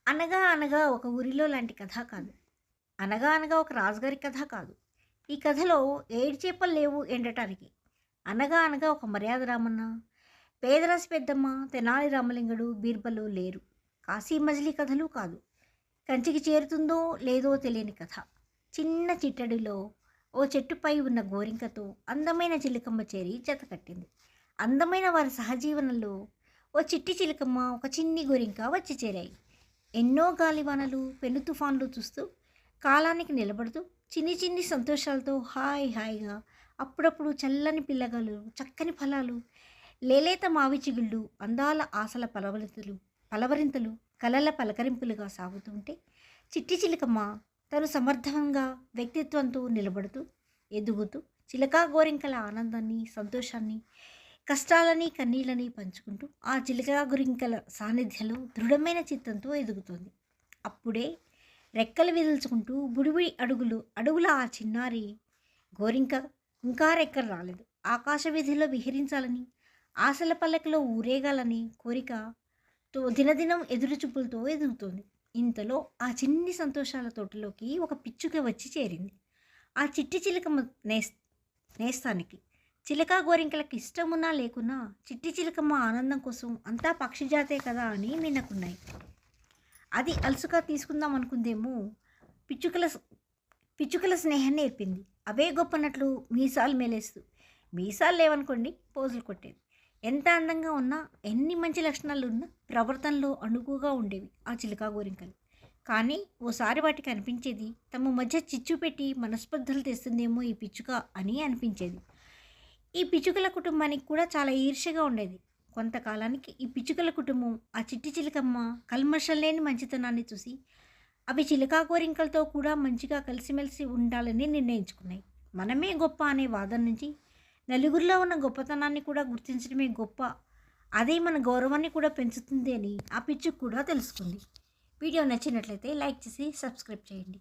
అనగా అనగా ఒక ఊరిలో లాంటి కథ కాదు. అనగా అనగా ఒక రాజుగారి కథ కాదు. ఈ కథలో ఏడు చేపలు లేవు ఎండటానికి. అనగా అనగా ఒక మర్యాద రామన్న, పేదరాశి పెద్దమ్మ, తెనాలి రామలింగడు, బీర్బలు లేరు. కాశీ మజిలీ కథలు కాదు. కంచికి చేరుతుందో లేదో తెలియని కథ. చిన్న చిట్టడిలో ఓ చెట్టుపై ఉన్న గోరింకతో అందమైన చిలుకమ్మ చేరి జతకట్టింది. అందమైన వారి సహజీవనంలో ఓ చిట్టి చిలుకమ్మ, ఒక చిన్ని గోరింక వచ్చి చేరాయి. ఎన్నో గాలివానలు, పెను తుఫాన్లు చూస్తూ కాలానికి నిలబడుతూ చిన్ని చిన్ని సంతోషాలతో హాయిగా అప్పుడప్పుడు చల్లని పిల్లగాలు, చక్కని ఫలాలు, లేలేత మావి చిగుళ్ళు, అందాల ఆశల పలవరింతలు కలల పలకరింపులుగా సాగుతుంటే చిట్టి చిలకమ్మ తను సమర్థంగా వ్యక్తిత్వంతో నిలబడుతూ ఎదుగుతూ చిలకా గోరింకల ఆనందాన్ని, సంతోషాన్ని, కష్టాలని కన్నీళ్ళని పంచుకుంటూ ఆ చిలకా గోరింకల సాన్నిధ్యంలో దృఢమైన చిత్తంతో ఎదుగుతోంది. అప్పుడే రెక్కలు విదిల్చుకుంటూ బుడిబుడి అడుగుల ఆ చిన్నారి గోరింక ఇంకా రెక్కలు రాలేదు. ఆకాశ వీధిలో విహరించాలని, ఆశల పల్లకిలో ఊరేగాలని కోరికతో దినదినం ఎదురుచూపులతో ఎదుగుతోంది. ఇంతలో ఆ చిన్ని సంతోషాల తోటలోకి ఒక పిచ్చుక వచ్చి చేరింది. ఆ చిట్టి చిలకమ్మ నేస్తానికి. చిలకా గోరింకలకు ఇష్టమున్నా లేకున్నా చిట్టి చిలకమ్మ ఆనందం కోసం అంతా పక్షిజాతే కదా అని మిన్నకున్నాయి. అది అలసుగా తీసుకుందాం అనుకుందేమో పిచ్చుకల స్నేహం నేర్పింది. అవే గొప్పనట్లు మీసాలు మేలేస్తూ, మీసాలు లేవనుకోండి పోజులు కొట్టేది. ఎంత అందంగా ఉన్నా, ఎన్ని మంచి లక్షణాలు ఉన్నా ప్రవర్తనలో అణుకుగా ఉండేవి ఆ చిలకా గోరింకలు. కానీ ఓసారి వాటికి అనిపించేది తమ మధ్య చిచ్చు పెట్టి మనస్పర్ధలు తెస్తుందేమో ఈ పిచ్చుక అని అనిపించేది. ఈ పిచ్చుకల కుటుంబానికి కూడా చాలా ఈర్ష్యగా ఉండేది. కొంతకాలానికి ఈ పిచ్చుకల కుటుంబం ఆ చిట్టి చిలకమ్మ కల్మషం లేని మంచితనాన్ని చూసి అవి చిలకా గోరింకలతో కూడా మంచిగా కలిసిమెలిసి ఉండాలని నిర్ణయించుకున్నాయి. మనమే గొప్ప అనే వాదన నుంచి నలుగురిలో ఉన్న గొప్పతనాన్ని కూడా గుర్తించడమే గొప్ప, అదే మన గౌరవాన్ని కూడా పెంచుతుంది అని ఆ పిచ్చుకు కూడా తెలుసుకుంది. వీడియో నచ్చినట్లయితే లైక్ చేసి సబ్స్క్రైబ్ చేయండి.